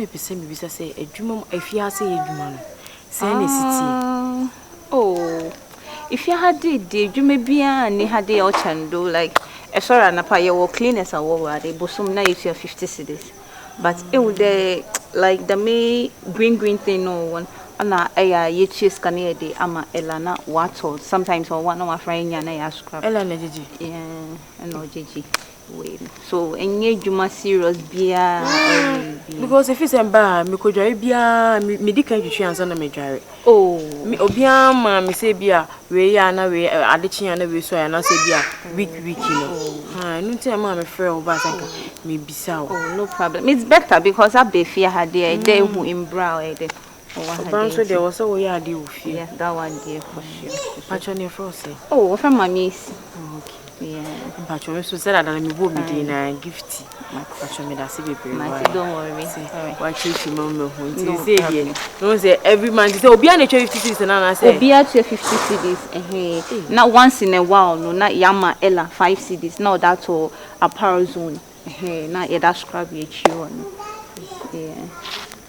me pese me bisa say adwuma afia say adwuma no. Say na city. Oh. If you had it, you may be an had the ochando like a sorry and a pie or cleaners and what they bosom na you 50 cedis. But it would like the me green thing no one and ye cheese can hear the ama elana what or sometimes or one of my friend yana scrap. Elana Gigi. Yeah, and no Gigi. Wait. So any juma serious beer because if it's emba me ko dware bia me di kan twetwe ansa na me dware. Oh, me obia ma me say bia we ya na we adechi ya na we so ya na say bia week no. Ha no ti ma me frɛ o ba sanka me bisa o. Oh, no problem. It's better because I be fear had there day who in brow there. So there was so we are the fear. Yeah, that one there for sure. Patron for say. Oh, from my miss. Okay. Yeah. Patron so said that me go be dey na gift. My patron me that say be very well. Don't worry. Alright. Why treat you mom no say again. No say every man say obi na 50 cedis na say. Obi a 50 cedis. Not once in a while no na yama ella 5 cedis. No that or apparel zone. Na e that scrap ye chi on. Yeah.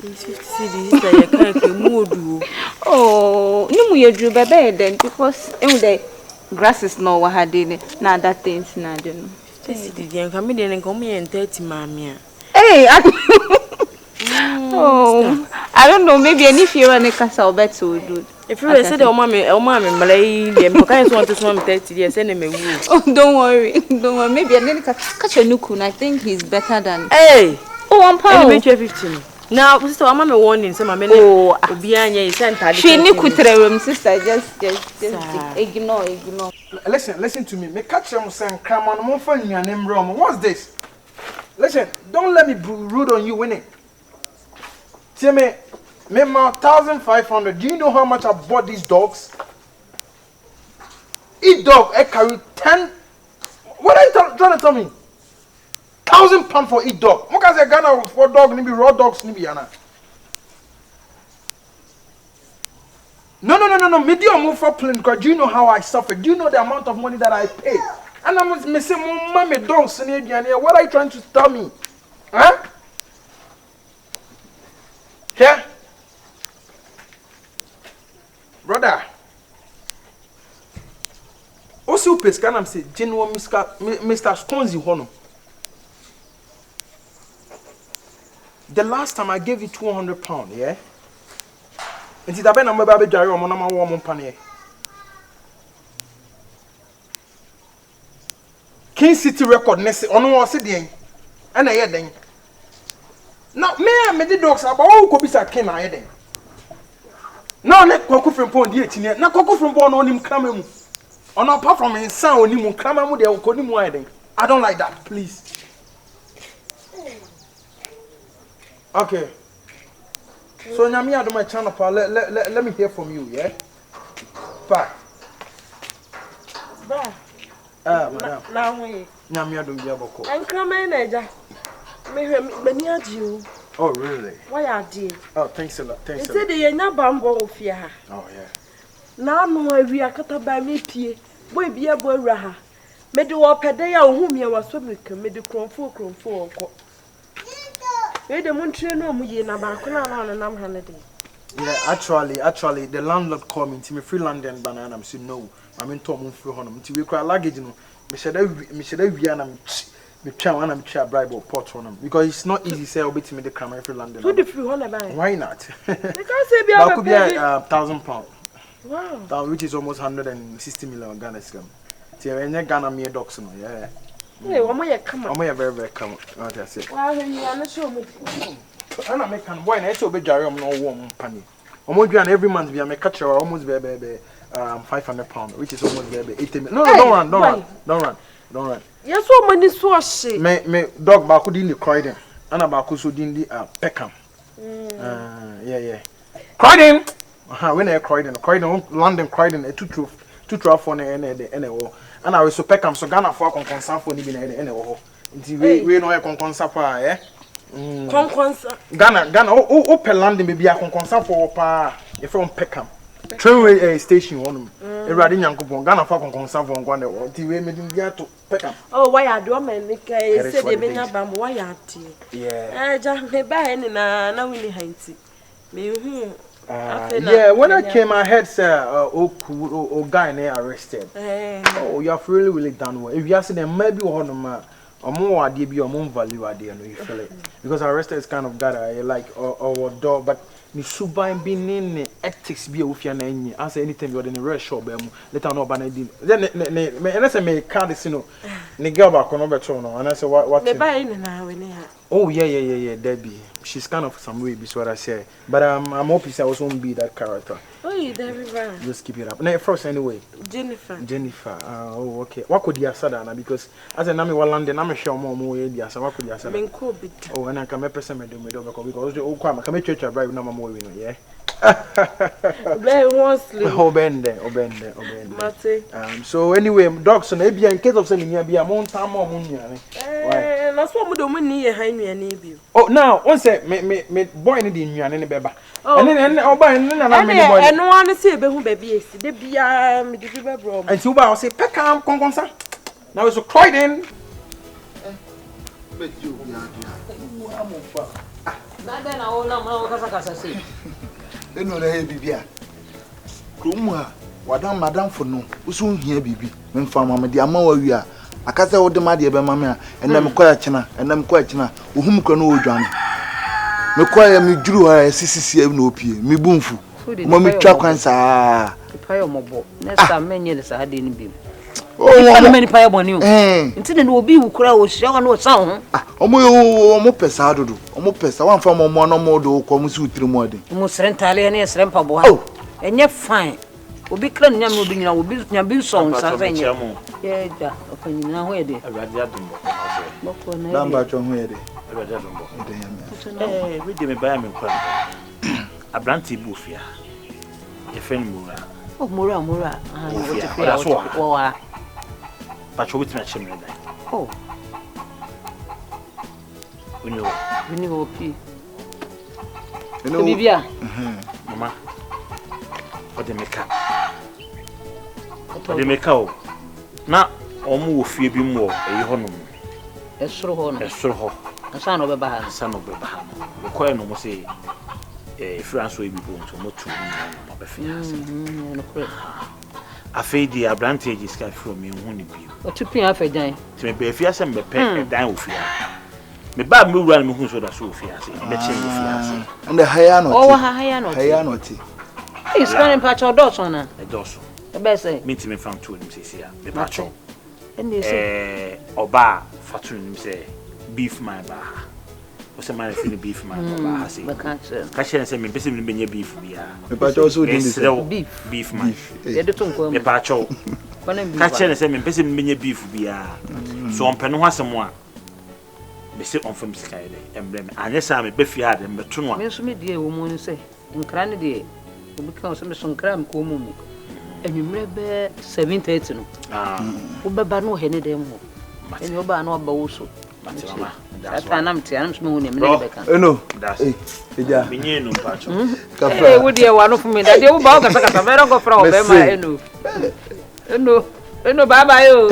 50 cedis that you can't mood. Oh, no mu ye drew bebe then because the grass is no what had in it. Na that things na do no. 50 cedis you come in and come here and 30 maamia. Hey, oh, I don't know. Maybe any fear on the castle bet so good. If you say the mommy, Malay, the kind want to swim 30 years, send him a woo. Oh, don't worry. Maybe I catch a nukun. I think he's better than. Hey, oh, I'm proud. Make you 15. Now, sister, I'm a warning. Some men, oh, behind you, sent her. She room, sister. Just ignore. Listen to me. Me catch them saying, "Come on, I'm finding your name wrong." What's this? Listen, don't let me be rude on you, winning. Tell me, 1,500. Do you know how much I bought these dogs? Each dog, I carry 10. What are you trying to tell me? £1,000 for each dog. What can I say? Ghana for dog, maybe raw dogs, maybe Yana. No. Me do move for plane because do you know how I suffer? Do you know the amount of money that I pay? And I'm missing my dogs in here. What are you trying to tell me? Huh? Yeah? Brother. Also, Pescan, I'm saying, General Mr. Sponzi Hono. The last time I gave you £200, yeah? And it's about my baby Jerry or my woman panny. King City record next on one city, and I had now, me I made the dogs about all copies I came. I had now let Coco from Pond, dear, now Coco from Born on him coming. On apart from his son, on him, Cramamu, they will call him winding. I don't like that, please. Okay. So, Nyami, I do my channel, let me hear from you, yeah? Bye. Bye. Madam. Now, we. Nyami, I don't be able to. I'm coming, Eja. Oh, really? Why are you? Oh, thanks a lot. Thanks a lot. They are not bamboo of ya. Oh, yeah. Now, no, we are cut by me, Pie. Boy, be a boy, Raha. Made you walk a day on whom you was swimming, made the chrome for. Made the Montreal no me in a balcony and I'm holiday. Yeah, actually, the landlord called me to me free London banana. I'm saying no. I'm in Tom through home. To we cry luggage, you know. Me said we are me try and I'm try bribe or pot on them because it's not easy. Say I'll be to me the camera free London. Who the free one about? Why not? Because say be that could be £1,000. Wow. Which is almost 160 million Ghana scam. So when you Ghana me dogs, no, yeah. Hey, one more come on. I'm very come. What I say. Wow, you are not sure me. And I make boy, I told be Jerry, I'm no warm penny. Almost every month we make catcher almost £500, which is almost 80 million. No, don't run. Yes, so many source. Me dog back in the Croydon, and about so in the Peckham. Yeah. Croydon! When I Croydon, London Croydon, a two for and I was so Peckham, so Ghana for concern for living in a we know a concern for, eh? Ghana, open London, maybe I can concern for pa, from Peckham. train station one. Everybody nyankopon Ghana fa konkonsa for nkwa ne ti we medin dia to pick up. Oh, why are do man say they benya bam why are yeah. Ja me ba ni na we ni hanti. Me hu yeah, when I came I heard sir guy arrested. Oh, you have really done well. If you ask them maybe one ma more idea be more value idea no you feel it. Because arrested is kind of guy I like or dog but ni suban bi ne ethics bi ofia na enyi as anytime you in a rush shop be mu later no ba na din then me and say me card this no ni girl ba ko no be cho no and I say what me buy na we ne ha. Oh yeah Debbie she's kind of some way be what I say but I'm hoping I also won't be that character. Oh yeah Debbie just keep it up now first anyway Jennifer oh okay what could you say that because as a name wa London na me hwe omo we dia say what could you say me ko bit oh and I can me person me do because o kwa ma church bribe na mama we no yeah be once obende mate so anyway dogs na bia in case of say nia bia mo ntam mo nuane na so mo do mo ni ye han nuane bi oh now one say me boy ni di nuane ne beba and oba ni na me boy eno wan say be hu ba bi esi de bia me di be bro and you ba say pekam konkonsa now so cried in bet you bia dia Nada na ona ma kasa sei. Eno na he bibia. Kromu a wadam madam fo no, usu hia bibi. Memfa mama de ama wa wi a. Akasa wo de ma de be mama a, enam kwa chena, ohum kwa no odwan. Me kwa ya me duru ha sisisi e na opie, me bumfu. Mo me twa kwan saa. Pa yo mobo. Next time menye de sa de ni bim. Oh, wo many pa yo boni o. Nti ne obi wu kura o hia no san ho. Omo pesa dodo. Omo pesa wan fa mo no mo do ko mo si utiri mo de. Mo srentale ne srempa bo ha. Enye fine. Obi kra nya me obi nyina obi nya bi so nsa fa enye. Ye ja, opanyi na ho ye de. Awurade adumbo. Boko na. Lamba cho ho ye de. Awurade adumbo. De We de me baya me kwa. Abranti bu fia. Ye fen mura. Oh, mura. Ah, wo te fia. Wa. Pacho wit na chimre dai. Oh. Vini go pi. Bibia. Mama. Ode meka o. Na omo wo fie bi mu o eyi ho no. Esoro ho no. Asa no be ba ha. We koy no mo say France we bi bo nto mo tu no be fia ase. No kure. Afei di advantage is from me hu ni bi. O tu pin afa dan. Ti me be fia se me pe dan wo fia. Me ba me wura me hu so da so fia ase. Me che wo fia ase. And the higher not. Oh, higher not. It's going patch or dots on her. A dosso. The best say. Meet me from two of them say here. Me patcho. And they say oba fatun say beef my ba. What's a man feeling beef my ba say. Catch say me pese me benye beef bia. Me patcho also do this. Beef my. They do ton me patcho. Catch say me pese me benye beef bia. So on peno asem a be say on from sky dey emblem anya sa me be fia dey me to no. Me so me die wo mu no say nkra ne dey obi kan so me so nkra me ko mu mu. Enwumre be 7:30 no. Wo beba no he ne dem ho. Eni oba na oba wo so. Mama. That's why I'm so me woni me ne be kan. No. That's eja. Binye no patcho. Eh wo die wa no fu me da die wo ba o kasa me ron go fra o be ma eno bye bye o.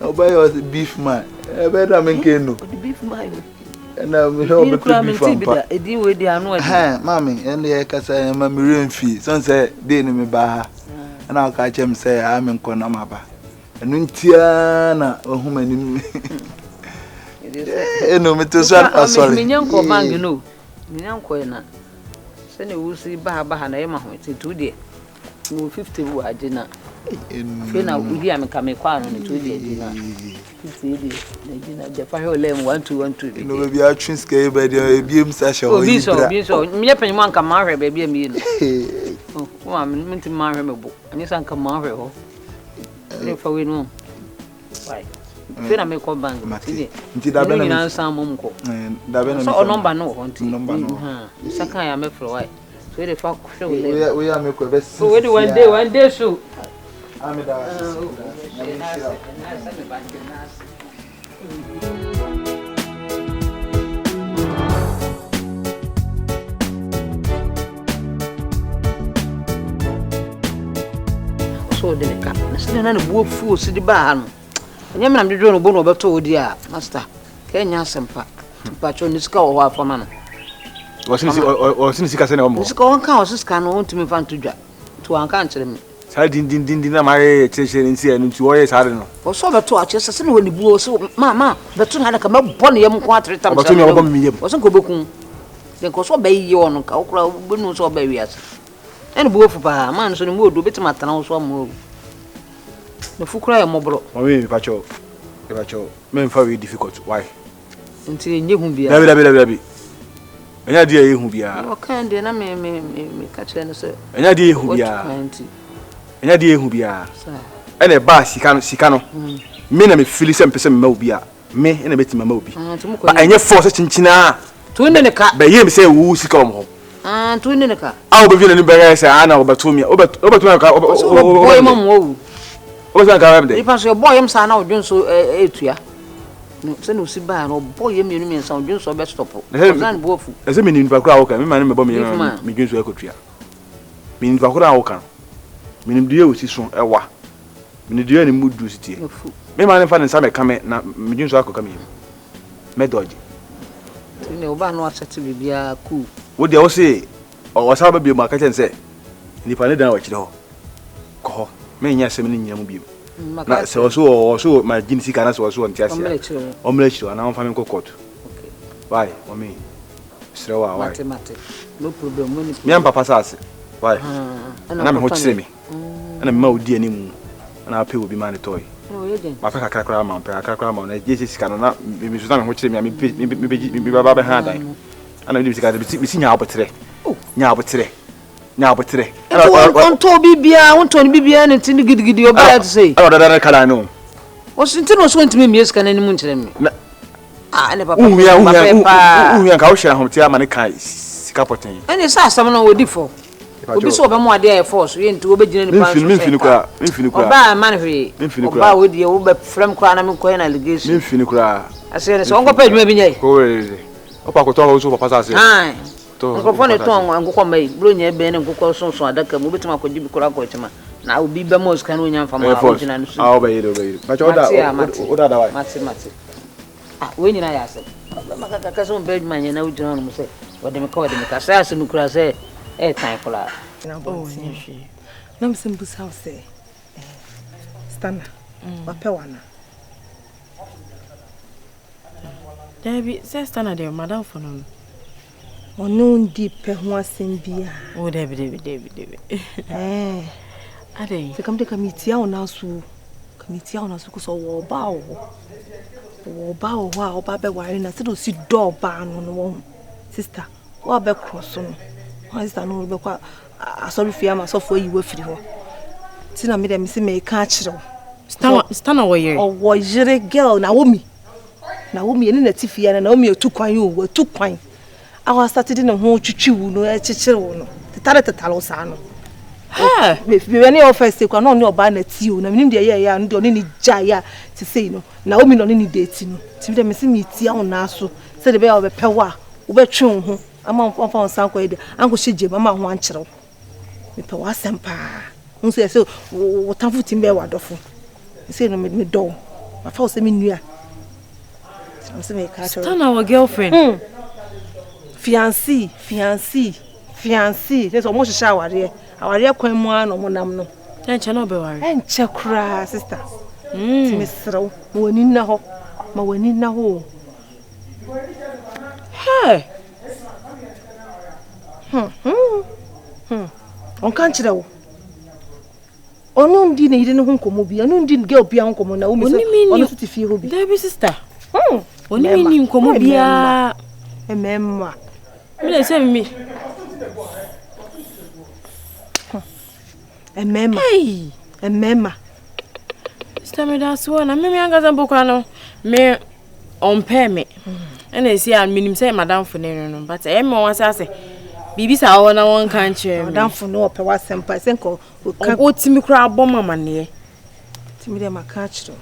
Oba yo beef man. Better men can no. The beef man. And we help beef man. Edi we di anu edi. Mami, and the kasa ma mi renfi. Son say dey ni me ba ha. And I ka chem say am nko na maba. Enu ntia na ohuma ni. Eno me to so sorry. Me nyanko bang no. Me nyanko na. Se ne wusi ba na e ma ho titu de. No 50 wo agina. Fena udi am ka me kwa no titu de agina. 50 de agina je fa ho lem 1212. No be a twins ke be de ebiem sa she ho. Obi so me panyimu anka ma hwe ba bia me no. Oh, wa me nti ma hwe me bo. Ani san ka ma hwe ho. Ne fa we no. Why? Fena me ko bang. Nti da be na san mom ko. Da be na so number no ho nti. Number no. Saka ya me fro why. So they fa hwe we ya me ko be. So we do one day so. Amida. so de ka na se na na buo fu si di ba no enya me na me dwo no bo no beto odi a master ka nya asempa pa cho ni sika wo afa ma no Osin sika se na omo sika won ka osika no won tumi fa ntodwa to an ka nkyere me sa din na mare cheche nsi enu nti wo ye sare no o so beto a chese se no woni buo so ma beto na ka mabɔ ne yam ko atreta beto mi obɔ mi yam o so ko bekun den ko so ba yi won ka okura benu so ba wiase ene buo fu pa man so ni mo do betima tana so mo no fu kura ya mobro mami pacho me mfa we difficult why nti nye hu bia dabi enya dia ye hu bia o kan de na me ka kire no se enya dia ye hu bia enya dia ye hu bia ene ba sika no me na me feel sem pese me ma obi a me ene betima ma obi ba enye force chinchina to ne ka ba ye me say wo sika omo to ne ka a obi na ni bega say ana obatumia ka boy mom wo o sa ka be ipa so boy em sa na odun so etua no se no si ba no boy em yenu mi sa odun so be stop o zan bo fu ese me ni nipa kura wo ka me ma ne me bo me me dun so ekotua me ni nipa kura wo ka me ni due osi so ewa me ni due ni mudu sitie me ma ne fa ne sa me ka me na me dun so akoka me me doji ne oba no asete bibia ku wo de wo se o sa ba bi ma ka chen se nipa ne dan wa kire ho ko ho me nya sem ni nya mu bi na se so ma gin sika na so ntia sia omlechi na won fa me ko court why o me srewa why mate no problem money me am papa sase why na me ho chire me na me ma odi ani mu na ape obi ma ne toy ma fa kakra ma na je sika no na me so na me ho chire me me baba be ha dan ana me sika be si nya abotre on to bibia on to bibia ne tin gidigidi o ba to say da kala no o sinti no so ntimi mies kana ni mu nkyere me ne papa uhu ka o hye ahom ti ama ne kai sika poten ene sa asam no wodi fo obi so obemu ade e force ye nti obegina ni pa mfini kura oba man hwe oba wodi e wo be frem kura na me ko na allegation mfini kura asere so onko pa adwuma bi nyai ko we opa ko to ho so papa sa se Microphone to ngukọ mai bro nya be ne ngukọ so adaka mu betima akọji bi kora akọchima na obi be mo ska no nya mfa ma original no so ah obayire ba oda why mate we nyina ya se makaka ka so be adwuma nya na ujina no se wode me ka sa ase nukura se tan kula na bo ni na msembu sa se Stunna wapewana Debbie se Stunna de madam for no ono ndi pe ho asembia o Debbie ade se kamde kamiti a ona so ko so wo ba wa oba be ware na se do si do ba no sister wa be cross no wa sister no be kwa asori fia ma so fo yi wa firi ho ti na me dem se me ka kire Stunna wo yere wo yere girl na womi ene na tifia na womi etukwan o etukwan awa started no ho twitwiwu no ekyekyerewo no tetare sa no ha be ne office kwa no ne oba na ti o na minim de ye ya no de oni ni ja ya ti sei no na omi no ni date no ti de me se mi ti a na so se de be ya be pewa wo be twe ho ama on fa san kwa ide anko hyeje mama ho ankyerɛw me pe wa sempa nso se wo tanfu ti mbe wa dofo se no me do ma fa o se mi nua se me ka cho Stunna our girlfriend fiancé so mo hyehyɛ aware kwan mu ano mo nam no enche no be ware enche kura sister ti mesrew ma wani na ho hey on kan kirewo onu ndi na yire ne ho nkomo bi onu ndi girl bi an nkomo na wo mi so onu so ti fie ho bi Debbie sister oni mi nkomo bia ememma me say me ememma sister me da so na me angaza mbokwa no me on pay me ena esi an minim say madam for no but e me won say bibi sa wo na won kan che madam for no pe wa sempa senko o timi kura abom amane timi de makachiro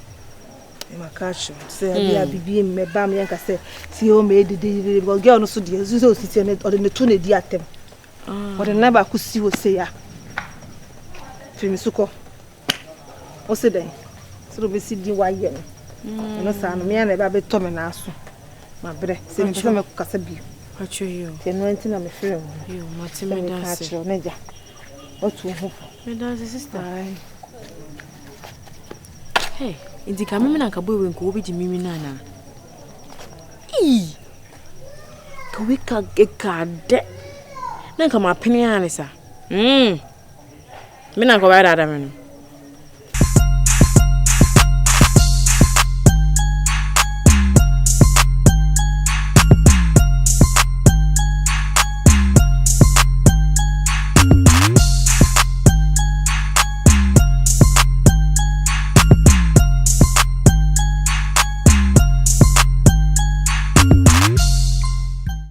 se bia bibi me ba me yanka se ti o me didi go girl no so de so sisi ne o de ne to ne di atem o de na ba ku si wo se ya fimi suko Ose den. So do be si di wa ye no. No sa no me na ba be to me na aso. Ma bre, se me so me kasa bi. Acho yo. Te no enti na me frɛ mo. Yo, mate me dance. Acho na ja. Otu ho. Me dance sister. Hey, indika mimi na kabo we nko obi di mimi na na. Ka we ka de. Na ka ma pene ya ne sa. Me na ko ba da me no.